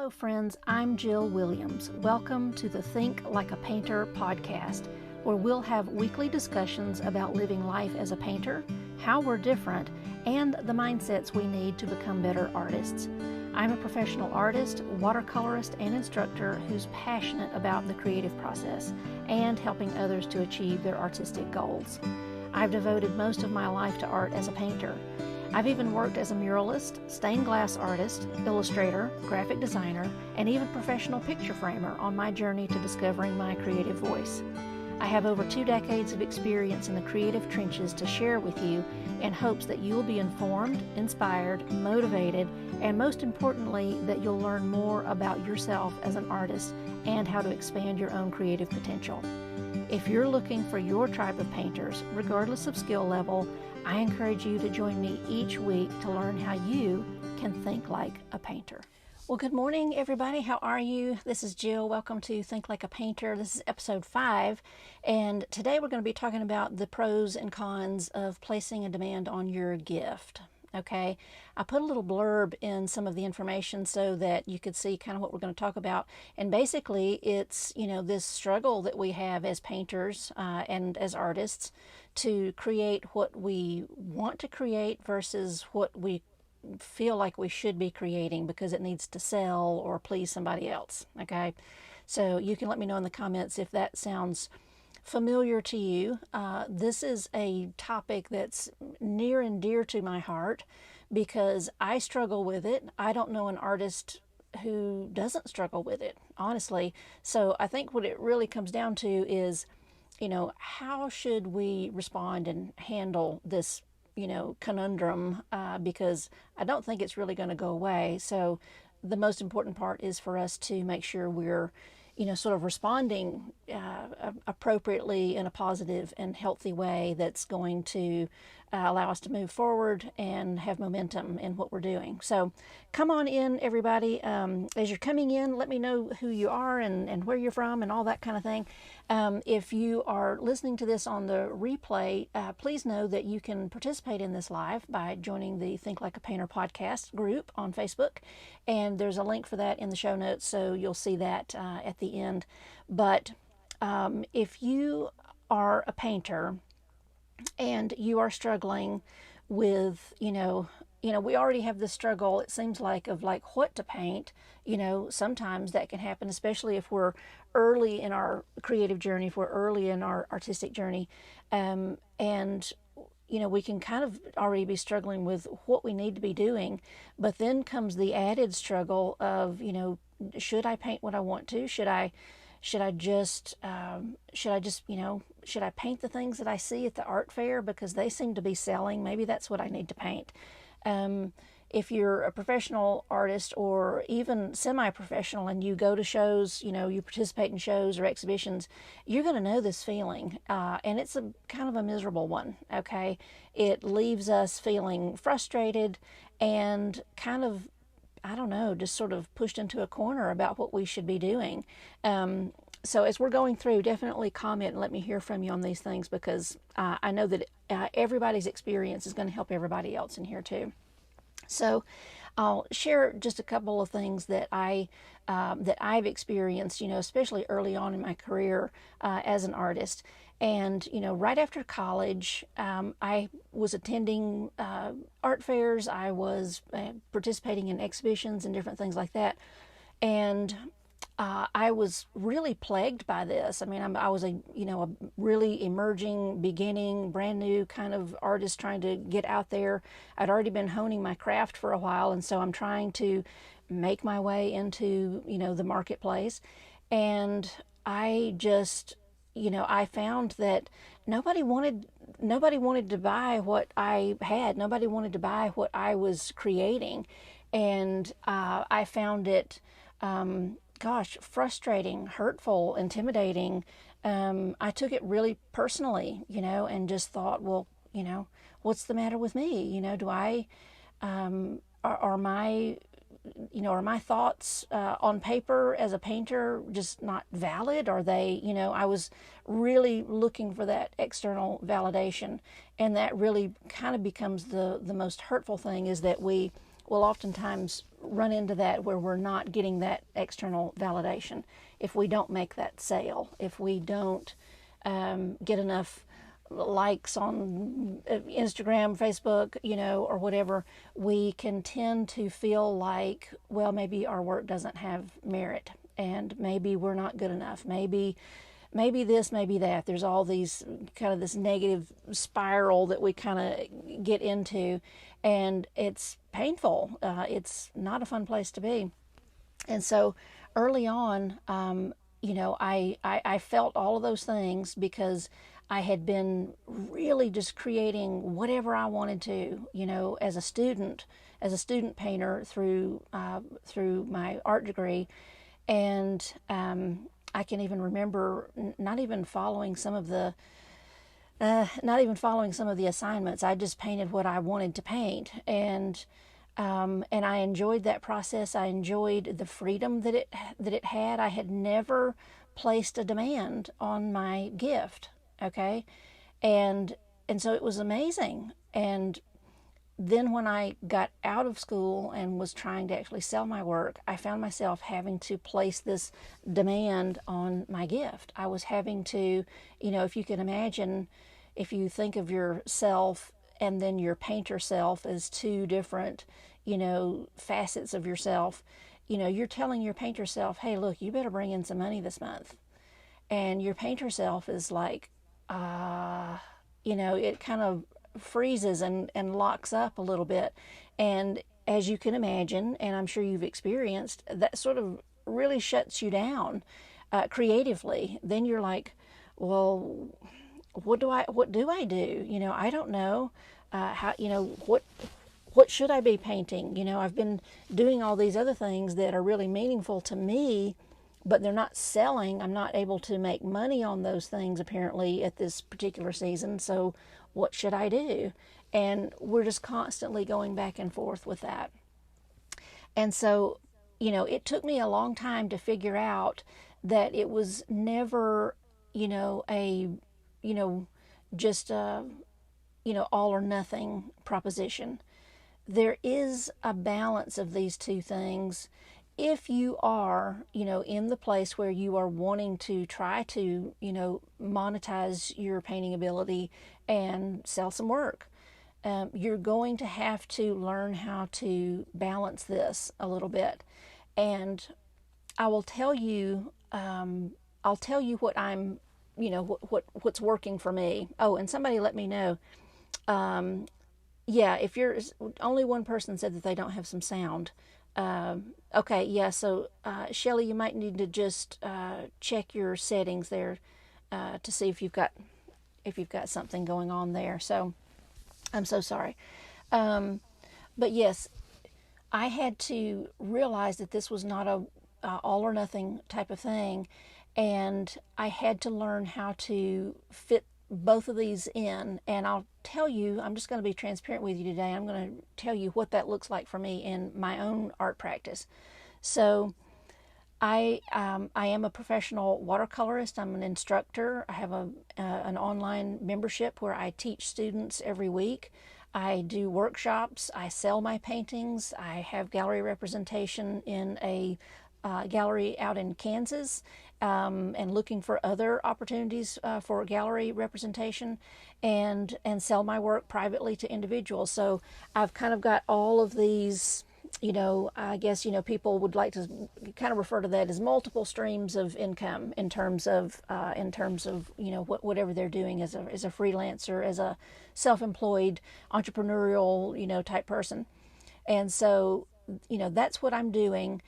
Hello friends, I'm Jill Williams. Welcome to the Think Like a Painter podcast, where we'll have weekly discussions about living life as a painter, how we're different, and the mindsets we need to become better artists. I'm a professional artist, watercolorist, and instructor who's passionate about the creative process and helping others to achieve their artistic goals. I've devoted most of my life to art as a painter. I've even worked as a muralist, stained glass artist, illustrator, graphic designer, and even professional picture framer on my journey to discovering my creative voice. I have over 2 decades of experience in the creative trenches to share with you in hopes that you'll be informed, inspired, motivated, and most importantly, that you'll learn more about yourself as an artist and how to expand your own creative potential. If you're looking for your tribe of painters, regardless of skill level, I encourage you to join me each week to learn how you can think like a painter. Well, good morning, everybody. How are you? This is Jill. Welcome to Think Like a Painter. This is episode 5, and today we're going to be talking about the pros and cons of placing a demand on your gift. Okay, I put a little blurb in some of the information so that you could see kind of what we're going to talk about. And basically, it's, this struggle that we have as painters and as artists to create what we want to create versus what we feel like we should be creating because it needs to sell or please somebody else. Okay, so you can let me know in the comments if that sounds familiar to you. This is a topic that's near and dear to my heart because I struggle with it. I don't know an artist who doesn't struggle with it, honestly. So I think what it really comes down to is, how should we respond and handle this, conundrum, because I don't think it's really going to go away. So the most important part is for us to make sure we're sort of responding appropriately in a positive and healthy way that's going to allow us to move forward and have momentum in what we're doing. So come on in, everybody. As you're coming in, let me know who you are and where you're from and all that kind of thing. If you are listening to this on the replay, please know that you can participate in this live by joining the Think Like a Painter podcast group on Facebook. And there's a link for that in the show notes, so you'll see that at the end. But if you are a painter and you are struggling with, we already have this struggle, it seems like, of what to paint. Sometimes that can happen, especially if we're early in our creative journey, if we're early in our artistic journey. And we can kind of already be struggling with what we need to be doing. But then comes the added struggle of, should I paint what I want to? Should I paint the things that I see at the art fair because they seem to be selling? Maybe that's what I need to paint. If you're a professional artist or even semi-professional and you go to shows, you participate in shows or exhibitions, you're going to know this feeling. And it's a kind of a miserable one, okay? It leaves us feeling frustrated and kind of, just sort of pushed into a corner about what we should be doing. So as we're going through, definitely comment and let me hear from you on these things because I know that everybody's experience is going to help everybody else in here too. So I'll share just a couple of things that I've experienced, especially early on in my career as an artist. And, right after college, I was attending art fairs. I was participating in exhibitions and different things like that. And I was really plagued by this. I mean, I was a really emerging, beginning, brand new kind of artist trying to get out there. I'd already been honing my craft for a while, and so I'm trying to make my way into, the marketplace. And I just, I found that nobody wanted to buy what I had. Nobody wanted to buy what I was creating. And I found it frustrating, hurtful, intimidating. I took it really personally, and just thought, well, what's the matter with me? Do I, are my thoughts on paper as a painter just not valid? Are they, I was really looking for that external validation, and that really kind of becomes the most hurtful thing, is that we we'll oftentimes run into that where we're not getting that external validation. If we don't make that sale, if we don't get enough likes on Instagram, Facebook, or whatever, we can tend to feel like, well, maybe our work doesn't have merit, and maybe we're not good enough. Maybe this, maybe that. There's all these kind of this negative spiral that we kind of get into, and it's painful. It's not a fun place to be. And so early on, I felt all of those things because I had been really just creating whatever I wanted to, as a student painter through my art degree, and I can even remember not even following some of the assignments. I just painted what I wanted to paint, and I enjoyed that process. I enjoyed the freedom that it had. I had never placed a demand on my gift. Okay, and so it was amazing. And then when I got out of school and was trying to actually sell my work, I found myself having to place this demand on my gift. I was having to, if you can imagine, if you think of yourself and then your painter self as two different, facets of yourself, you're telling your painter self, hey, look, you better bring in some money this month. And your painter self is like, it kind of freezes and locks up a little bit. And as you can imagine, and I'm sure you've experienced, that sort of really shuts you down creatively. Then you're like, well, what do I do? I don't know how, what should I be painting? I've been doing all these other things that are really meaningful to me, but they're not selling. I'm not able to make money on those things apparently at this particular season. So what should I do? And we're just constantly going back and forth with that. And so, it took me a long time to figure out that it was never, just a, all or nothing proposition. There is a balance of these two things. If you are, in the place where you are wanting to try to, monetize your painting ability and sell some work, you're going to have to learn how to balance this a little bit. And I will tell you, what I'm, what's working for me. Oh, and somebody let me know. Yeah, if you're only one person said that they don't have some sound. Okay, yeah, so Shelley, you might need to just check your settings there to see if you've got something going on there. So I'm so sorry. But yes, I had to realize that this was not a all or nothing type of thing, and I had to learn how to fit both of these in. And I'll tell you, I'm just going to be transparent with you today. I'm going to tell you what that looks like for me in my own art practice. So I am a professional watercolorist. I'm an instructor. I have an online membership where I teach students every week. I do workshops. I sell my paintings. I have gallery representation in a gallery out in Kansas, and looking for other opportunities for gallery representation, and sell my work privately to individuals. So I've kind of got all of these, I guess, people would like to kind of refer to that as multiple streams of income in terms of whatever they're doing as a freelancer, as a self-employed entrepreneurial, type person. And so, that's what I'm doing.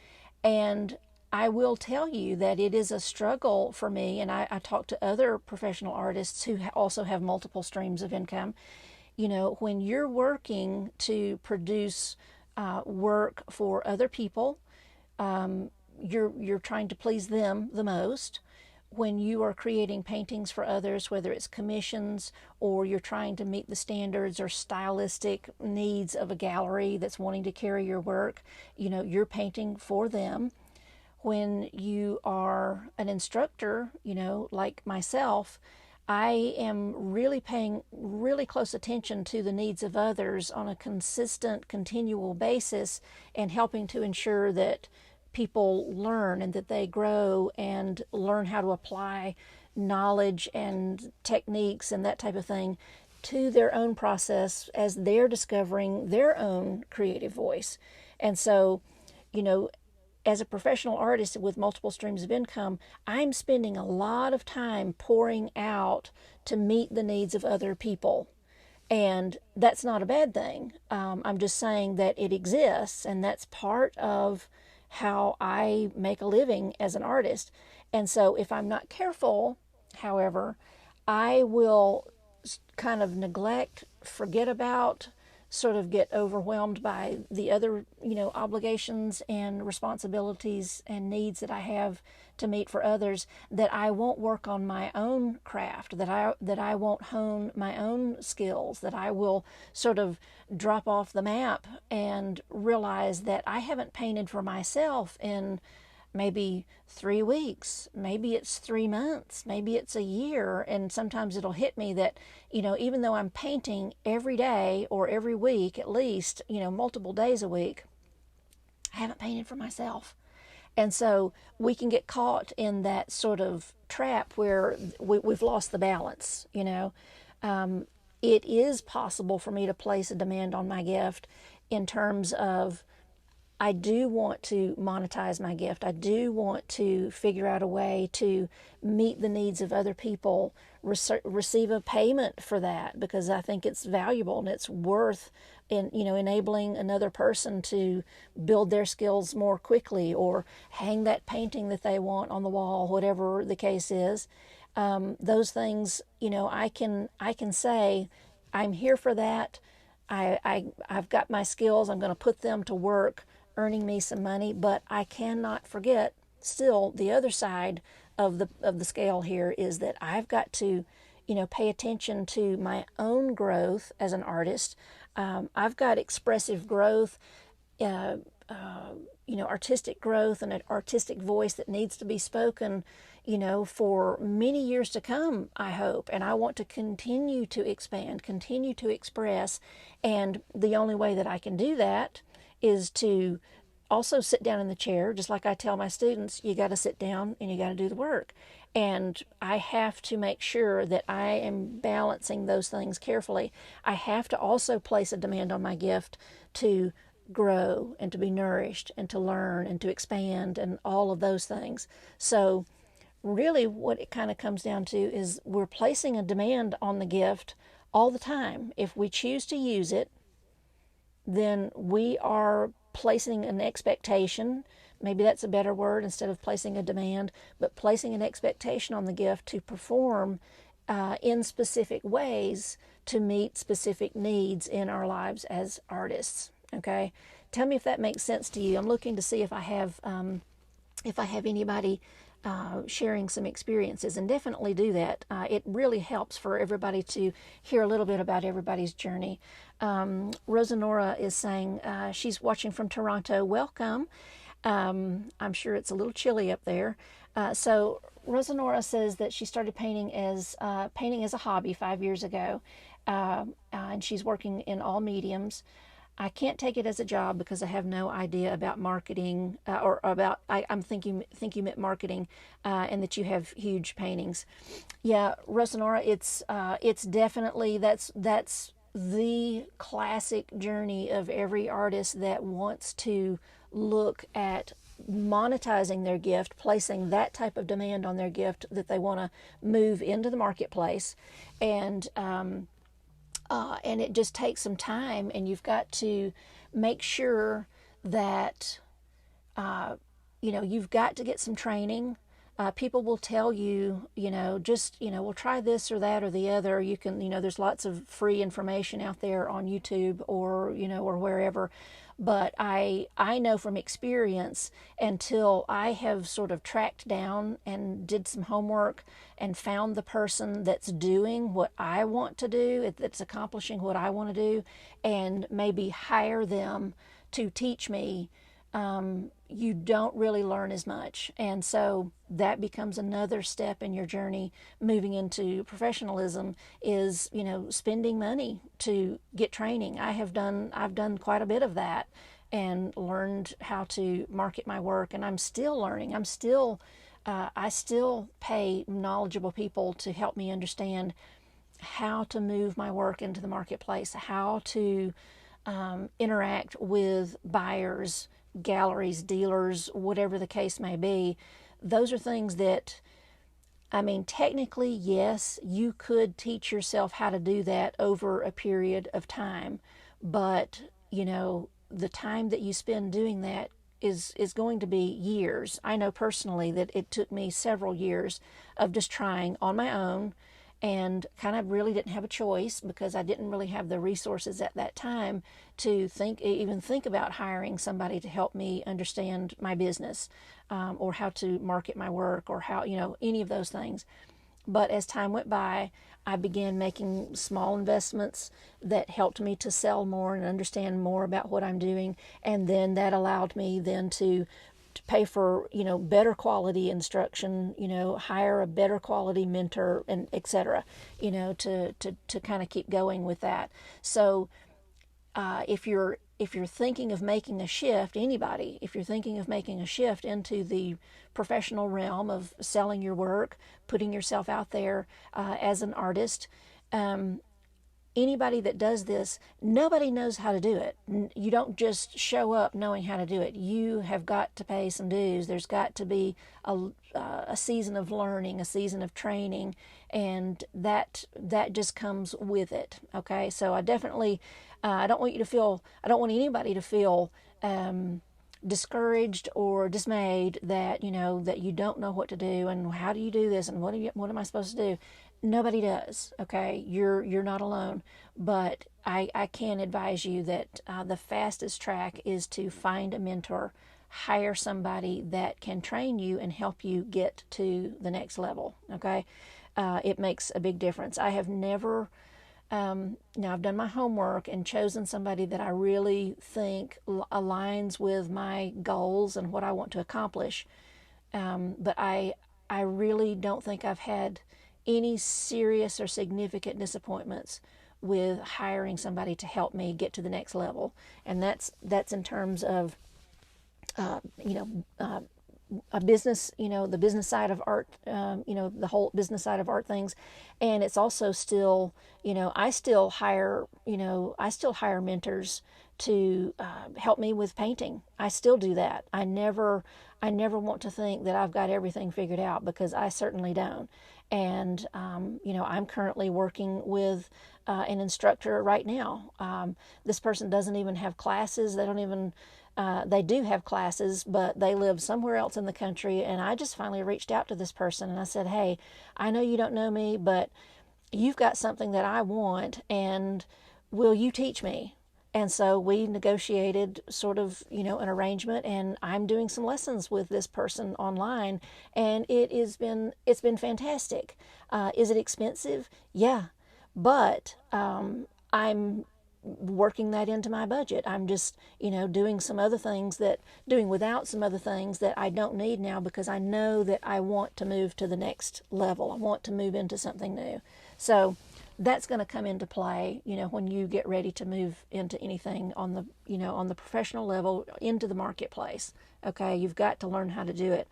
And I will tell you that it is a struggle for me, and I talk to other professional artists who also have multiple streams of income. When you're working to produce work for other people, you're trying to please them the most. When you are creating paintings for others, whether it's commissions or you're trying to meet the standards or stylistic needs of a gallery that's wanting to carry your work, you're painting for them. When you are an instructor, like myself, I am really paying really close attention to the needs of others on a consistent, continual basis, and helping to ensure that people learn and that they grow and learn how to apply knowledge and techniques and that type of thing to their own process as they're discovering their own creative voice. And so, you know, as a professional artist with multiple streams of income, I'm spending a lot of time pouring out to meet the needs of other people. And that's not a bad thing. I'm just saying that it exists, and that's part of how I make a living as an artist. And so if I'm not careful, however, I will kind of neglect, forget about, sort of get overwhelmed by the other, obligations and responsibilities and needs that I have to meet for others, that I won't work on my own craft, that I won't hone my own skills, that I will sort of drop off the map and realize that I haven't painted for myself in maybe 3 weeks, maybe it's 3 months, maybe it's a year. And sometimes it'll hit me that, even though I'm painting every day or every week, at least, multiple days a week, I haven't painted for myself. And so we can get caught in that sort of trap where we've lost the balance. It is possible for me to place a demand on my gift in terms of, I do want to monetize my gift. I do want to figure out a way to meet the needs of other people, receive a payment for that, because I think it's valuable and it's worth enabling another person to build their skills more quickly, or hang that painting that they want on the wall, whatever the case is. Those things, I can say, I'm here for that. I've got my skills. I'm going to put them to work, earning me some money. But I cannot forget, still, the other side of the scale here is that I've got to, pay attention to my own growth as an artist. I've got expressive growth, artistic growth, and an artistic voice that needs to be spoken, for many years to come, I hope. And I want to continue to expand, continue to express. And the only way that I can do that is to also sit down in the chair. Just like I tell my students, you got to sit down and you got to do the work. And I have to make sure that I am balancing those things carefully. I have to also place a demand on my gift to grow and to be nourished and to learn and to expand and all of those things. So really what it kind of comes down to is we're placing a demand on the gift all the time. If we choose to use it, then we are placing an expectation. Maybe that's a better word instead of placing a demand, but placing an expectation on the gift to perform in specific ways to meet specific needs in our lives as artists. Okay, tell me if that makes sense to you. I'm looking to see if I have anybody sharing some experiences, and definitely do that. It really helps for everybody to hear a little bit about everybody's journey. Rosanora is saying she's watching from Toronto. Welcome. I'm sure it's a little chilly up there. So Rosanora says that she started painting as a hobby 5 years ago, and she's working in all mediums. I can't take it as a job because I have no idea about marketing, I'm thinking you meant marketing, and that you have huge paintings. Yeah, Rosanora, it's definitely, that's the classic journey of every artist that wants to look at monetizing their gift, placing that type of demand on their gift that they want to move into the marketplace. And it just takes some time, and you've got to make sure that, you've got to get some training. People will tell you, we'll try this or that or the other. You can, there's lots of free information out there on YouTube or wherever. But I know from experience, until I have sort of tracked down and did some homework and found the person that's doing what I want to do, that's accomplishing what I want to do, and maybe hire them to teach me, you don't really learn as much. And so that becomes another step in your journey moving into professionalism is, spending money to get training. I've done quite a bit of that and learned how to market my work, and I'm still learning. I still pay knowledgeable people to help me understand how to move my work into the marketplace, how to interact with buyers, galleries, dealers, whatever the case may be. Those are things that, technically, yes, you could teach yourself how to do that over a period of time, but, the time that you spend doing that is going to be years. I know personally that it took me several years of just trying on my own, and kind of really didn't have a choice because I didn't really have the resources at that time to even think about hiring somebody to help me understand my business, or how to market my work, or how, any of those things. But as time went by, I began making small investments that helped me to sell more and understand more about what I'm doing. And then that allowed me then to pay for, better quality instruction, hire a better quality mentor, and etc., to kind of keep going with that. So if you're thinking of making a shift, if you're thinking of making a shift into the professional realm of selling your work, putting yourself out there as an artist, anybody that does this, nobody knows how to do it. You don't just show up knowing how to do it. You have got to pay some dues. There's got to be a season of learning, a season of training, and that just comes with it. Okay, so I definitely I don't want anybody to feel discouraged or dismayed that you don't know what to do and how do you do this and what am I supposed to do. Nobody does. Okay, you're not alone, but I can advise you that the fastest track is to find a mentor, hire somebody that can train you and help you get to the next level. Okay, it makes a big difference. I have never now I've done my homework and chosen somebody that I really think aligns with my goals and what I want to accomplish. But I really don't think I've had any serious or significant disappointments with hiring somebody to help me get to the next level. And that's in terms of a business, the business side of art, the whole business side of art things. And it's also still, I still hire mentors to help me with painting. I still do that. I never want to think that I've got everything figured out, because I certainly don't. And, I'm currently working with an instructor right now. This person doesn't even have classes. They do have classes, but they live somewhere else in the country. And I just finally reached out to this person and I said, hey, I know you don't know me, but you've got something that I want, and will you teach me? And so we negotiated sort of, an arrangement, and I'm doing some lessons with this person online, and it's been fantastic. Is it expensive? Yeah, but I'm working that into my budget. I'm just, doing without some other things that I don't need now, because I know that I want to move to the next level. I want to move into something new. So that's going to come into play, when you get ready to move into anything on the professional level, into the marketplace. Okay, you've got to learn how to do it.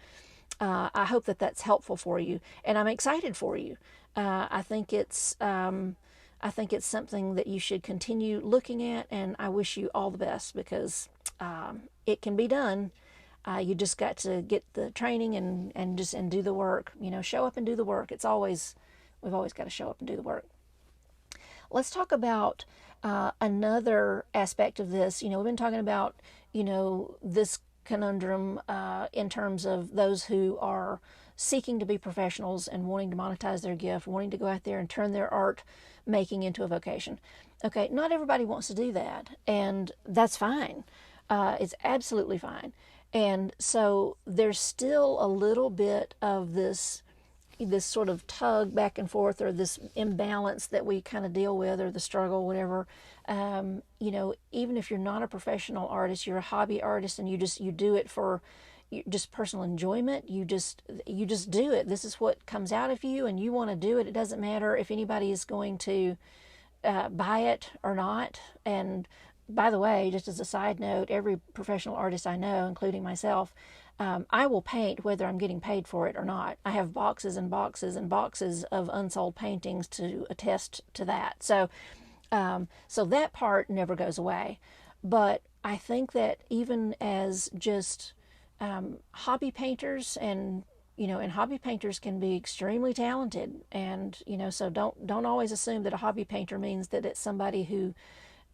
I hope that that's helpful for you, and I'm excited for you. I think it's something that you should continue looking at, and I wish you all the best, because it can be done. You just got to get the training and do the work. Show up and do the work. We've always got to show up and do the work. Let's talk about another aspect of this. We've been talking about, this conundrum in terms of those who are seeking to be professionals and wanting to monetize their gift, wanting to go out there and turn their art making into a vocation. Okay, not everybody wants to do that, and that's fine. It's absolutely fine. And so there's still a little bit of this this sort of tug back and forth, or this imbalance that we kind of deal with, or the struggle, whatever. Even if you're not a professional artist, you're a hobby artist, and you do it for just personal enjoyment. You just do it. This is what comes out of you, and you want to do it. It doesn't matter if anybody is going to buy it or not. And by the way, just as a side note, every professional artist I know, including myself, I will paint whether I'm getting paid for it or not. I have boxes and boxes and boxes of unsold paintings to attest to that. So that part never goes away. But I think that even as just hobby painters, and hobby painters can be extremely talented, and so don't always assume that a hobby painter means that it's somebody who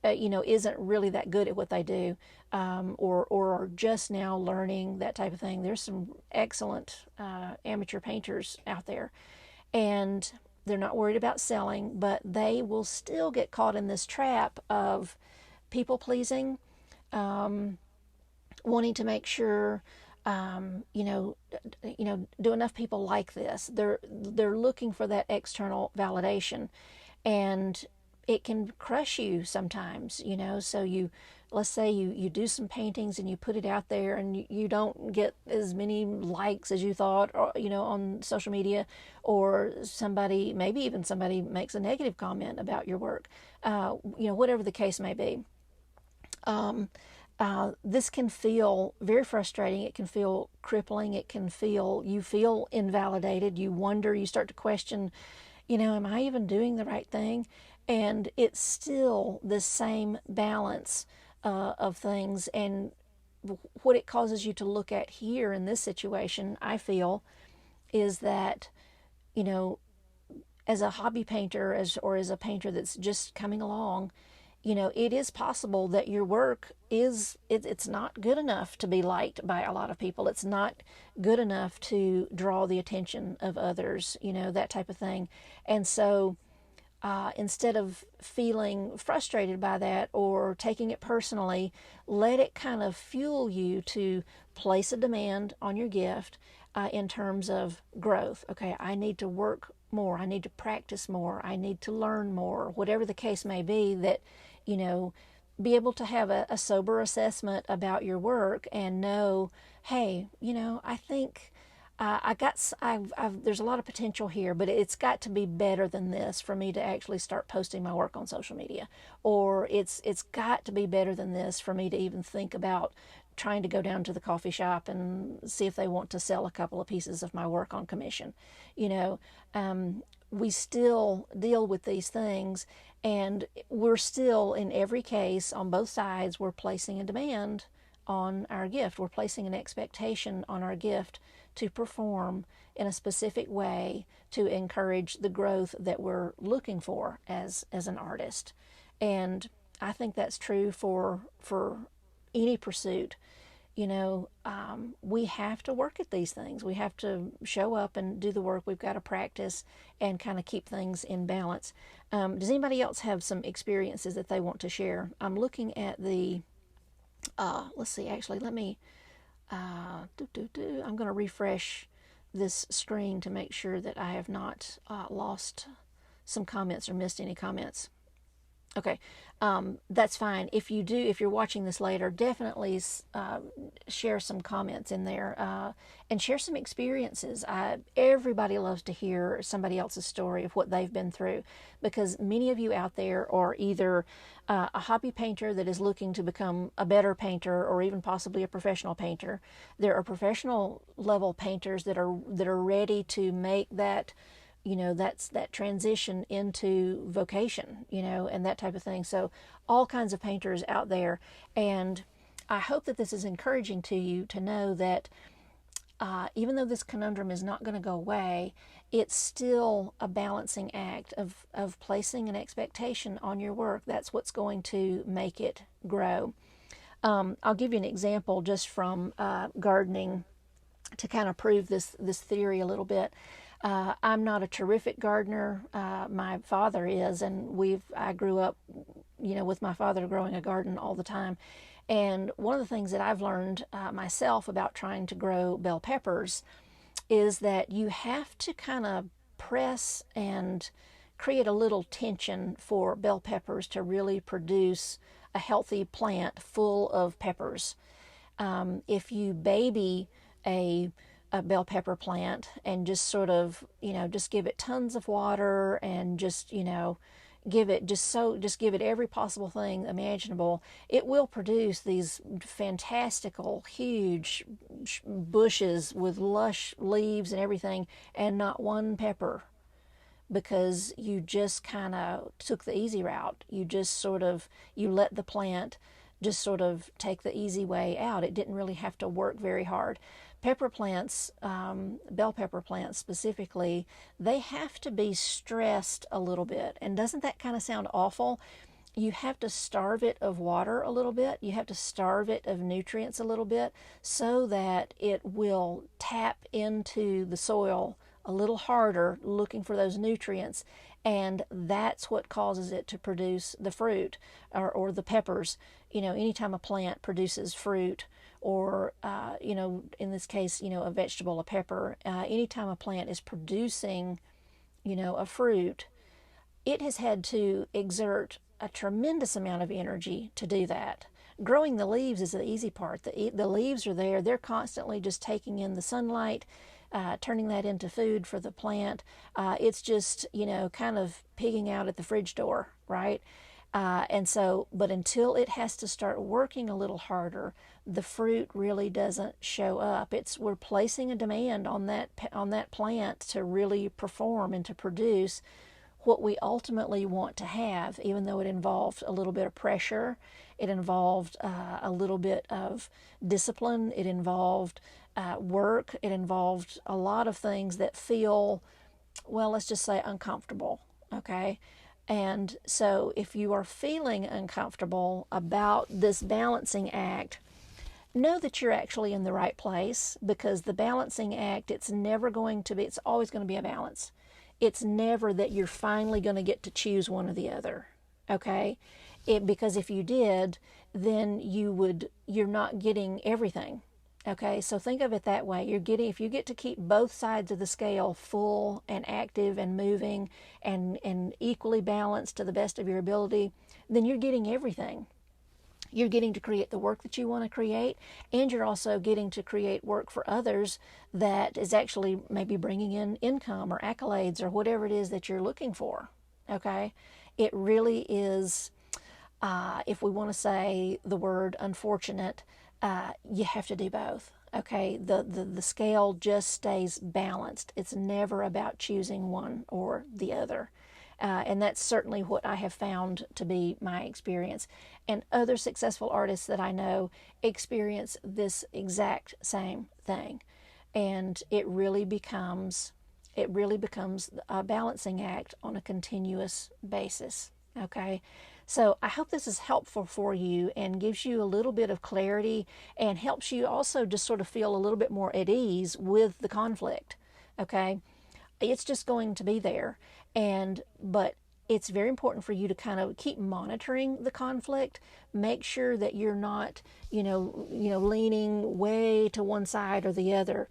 isn't really that good at what they do, or are just now learning, that type of thing. There's some excellent amateur painters out there, and they're not worried about selling, but they will still get caught in this trap of people pleasing, wanting to make sure, do enough people like this. They're looking for that external validation, and it can crush you sometimes, so let's say you do some paintings and you put it out there, and you don't get as many likes as you thought, or on social media, or maybe even somebody makes a negative comment about your work, whatever the case may be. This can feel very frustrating. It can feel crippling. You feel invalidated. You wonder, you start to question, am I even doing the right thing? And it's still the same balance of things. And what it causes you to look at here in this situation, I feel, is that, as a hobby painter, or as a painter that's just coming along, it is possible that your work it's not good enough to be liked by a lot of people. It's not good enough to draw the attention of others, that type of thing. And so instead of feeling frustrated by that or taking it personally, let it kind of fuel you to place a demand on your gift in terms of growth. Okay, I need to work more. I need to practice more. I need to learn more. Whatever the case may be, that, be able to have a sober assessment about your work and know, hey, I think there's a lot of potential here, but it's got to be better than this for me to actually start posting my work on social media. Or it's got to be better than this for me to even think about trying to go down to the coffee shop and see if they want to sell a couple of pieces of my work on commission. We still deal with these things, and we're still, in every case, on both sides, we're placing a demand on our gift. We're placing an expectation on our gift to perform in a specific way to encourage the growth that we're looking for as an artist. And I think that's true for any pursuit. We have to work at these things. We have to show up and do the work. We've got to practice and kind of keep things in balance. Does anybody else have some experiences that they want to share? I'm looking at the, let's see, actually, let me, I'm going to refresh this screen to make sure that I have not lost some comments or missed any comments. Okay, that's fine. If you're watching this later, definitely share some comments in there and share some experiences. Everybody loves to hear somebody else's story of what they've been through, because many of you out there are either a hobby painter that is looking to become a better painter, or even possibly a professional painter. There are professional level painters that are ready to make that, that's that transition into vocation, and that type of thing. So all kinds of painters out there. And I hope that this is encouraging to you to know that even though this conundrum is not going to go away, it's still a balancing act of placing an expectation on your work. That's what's going to make it grow. I'll give you an example just from gardening to kind of prove this theory a little bit. I'm not a terrific gardener. My father is, and I grew up, with my father growing a garden all the time. And one of the things that I've learned myself about trying to grow bell peppers is that you have to kind of press and create a little tension for bell peppers to really produce a healthy plant full of peppers. If you baby a, a bell pepper plant and just sort of, just give it tons of water and just, just give it every possible thing imaginable, it will produce these fantastical, huge bushes with lush leaves and everything, and not one pepper, because you just kind of took the easy route. You just sort of, you let the plant just sort of take the easy way out. It didn't really have to work very hard. Pepper plants, bell pepper plants specifically, they have to be stressed a little bit. And doesn't that kind of sound awful? You have to starve it of water a little bit. You have to starve it of nutrients a little bit so that it will tap into the soil a little harder looking for those nutrients, and that's what causes it to produce the fruit or the peppers. Anytime a plant produces fruit, or in this case, a vegetable, a pepper, anytime a plant is producing a fruit, it has had to exert a tremendous amount of energy to do that. Growing the leaves is the easy part. The leaves are there. They're constantly just taking in the sunlight, turning that into food for the plant. It's just, kind of pigging out at the fridge door, right? But until it has to start working a little harder, the fruit really doesn't show up. We're placing a demand on that plant to really perform and to produce what we ultimately want to have, even though it involved a little bit of pressure, it involved a little bit of discipline, it involved work, it involved a lot of things that feel, well, let's just say uncomfortable, okay? And so if you are feeling uncomfortable about this balancing act, know that you're actually in the right place, because the balancing act, it's always going to be a balance. It's never that you're finally going to get to choose one or the other, okay? Because if you did, then you're not getting everything, okay? So think of it that way. If you get to keep both sides of the scale full and active and moving and equally balanced to the best of your ability, then you're getting everything. You're getting to create the work that you want to create, and you're also getting to create work for others that is actually maybe bringing in income or accolades or whatever it is that you're looking for, okay? It really is, if we want to say the word unfortunate, you have to do both, okay? The scale just stays balanced. It's never about choosing one or the other. And that's certainly what I have found to be my experience. And other successful artists that I know experience this exact same thing. And it really becomes a balancing act on a continuous basis. Okay? So I hope this is helpful for you and gives you a little bit of clarity and helps you also just sort of feel a little bit more at ease with the conflict. Okay? It's just going to be there. But it's very important for you to kind of keep monitoring the conflict. Make sure that you're not, leaning way to one side or the other,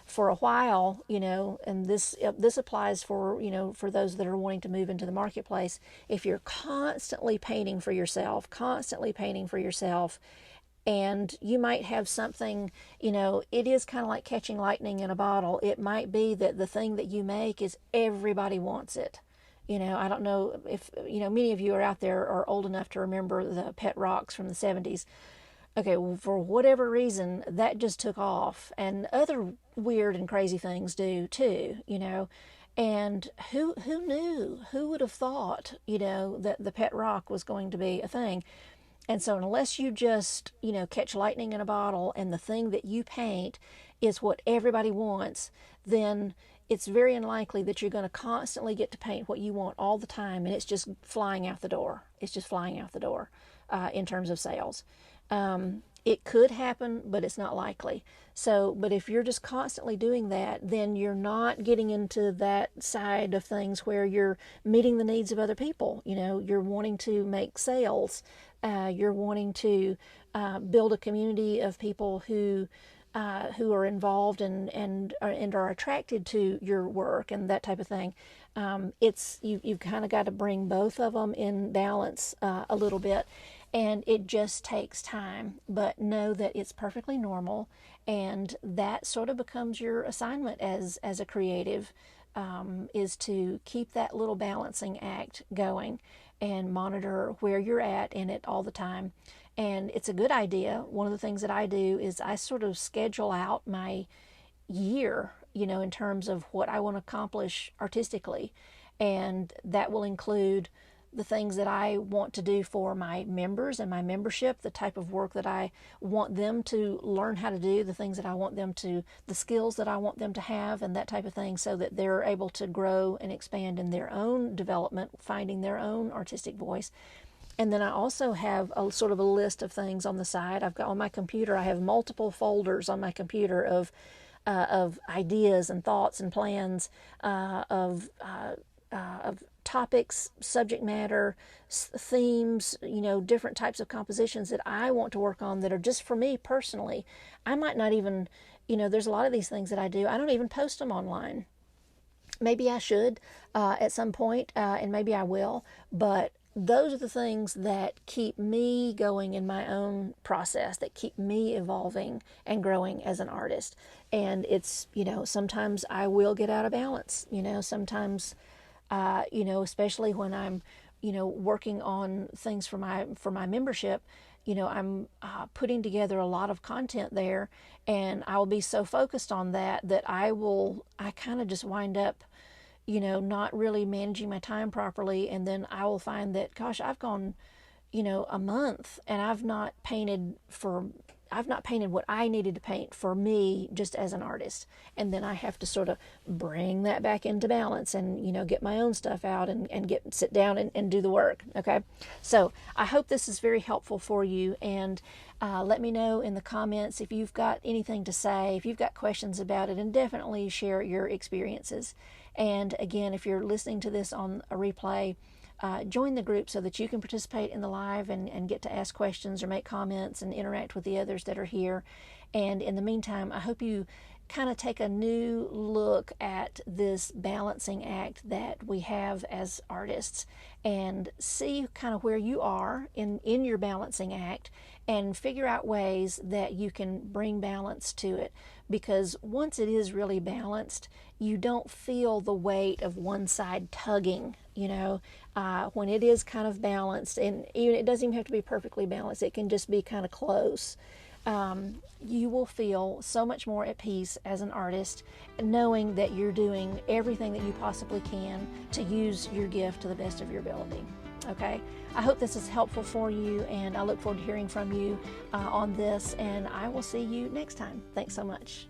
for a while, and this applies for, for those that are wanting to move into the marketplace. If you're constantly painting for yourself, and you might have something, it is kind of like catching lightning in a bottle. It might be that the thing that you make is everybody wants it. I don't know if, many of you are out there are old enough to remember the pet rocks from the 70s. Okay, well, for whatever reason, that just took off. And other weird and crazy things do too, And who knew? Who would have thought, that the pet rock was going to be a thing? And so unless you just, catch lightning in a bottle and the thing that you paint is what everybody wants, then it's very unlikely that you're going to constantly get to paint what you want all the time, and it's just flying out the door. In terms of sales. It could happen, but it's not likely. But if you're just constantly doing that, then you're not getting into that side of things where you're meeting the needs of other people. You're wanting to make sales. You're wanting to build a community of people who who are involved and are attracted to your work and that type of thing. You've kind of got to bring both of them in balance a little bit, and it just takes time. But know that it's perfectly normal, and that sort of becomes your assignment as a creative, is to keep that little balancing act going and monitor where you're at in it all the time. And it's a good idea. One of the things that I do is I sort of schedule out my year, in terms of what I want to accomplish artistically. And that will include the things that I want to do for my members and my membership, the type of work that I want them to learn how to do, the things that I want them to, the skills that I want them to have, and that type of thing, so that they're able to grow and expand in their own development, finding their own artistic voice. And then I also have a sort of a list of things on the side. I've got on my computer, I have multiple folders on my computer of ideas and thoughts and plans, of topics, subject matter, themes, different types of compositions that I want to work on that are just for me personally. I might not even, there's a lot of these things that I do, I don't even post them online. Maybe I should at some point, and maybe I will, but those are the things that keep me going in my own process, that keep me evolving and growing as an artist. And it's, sometimes I will get out of balance, sometimes, especially when I'm, working on things for my membership, I'm putting together a lot of content there, and I will be so focused on that I kind of just wind up, not really managing my time properly. And then I will find that, gosh, I've gone, a month and I've not painted what I needed to paint for me just as an artist. And then I have to sort of bring that back into balance and, get my own stuff out and sit down and do the work. Okay. So I hope this is very helpful for you. And let me know in the comments if you've got anything to say, if you've got questions about it, and definitely share your experiences. And again, if you're listening to this on a replay, join the group so that you can participate in the live and get to ask questions or make comments and interact with the others that are here. And in the meantime, I hope you kind of take a new look at this balancing act that we have as artists and see kind of where you are in your balancing act, and figure out ways that you can bring balance to it. Because once it is really balanced, you don't feel the weight of one side tugging, when it is kind of balanced. And even it doesn't even have to be perfectly balanced. It can just be kind of close. You will feel so much more at peace as an artist, knowing that you're doing everything that you possibly can to use your gift to the best of your ability. Okay, I hope this is helpful for you, and I look forward to hearing from you on this, and I will see you next time. Thanks so much.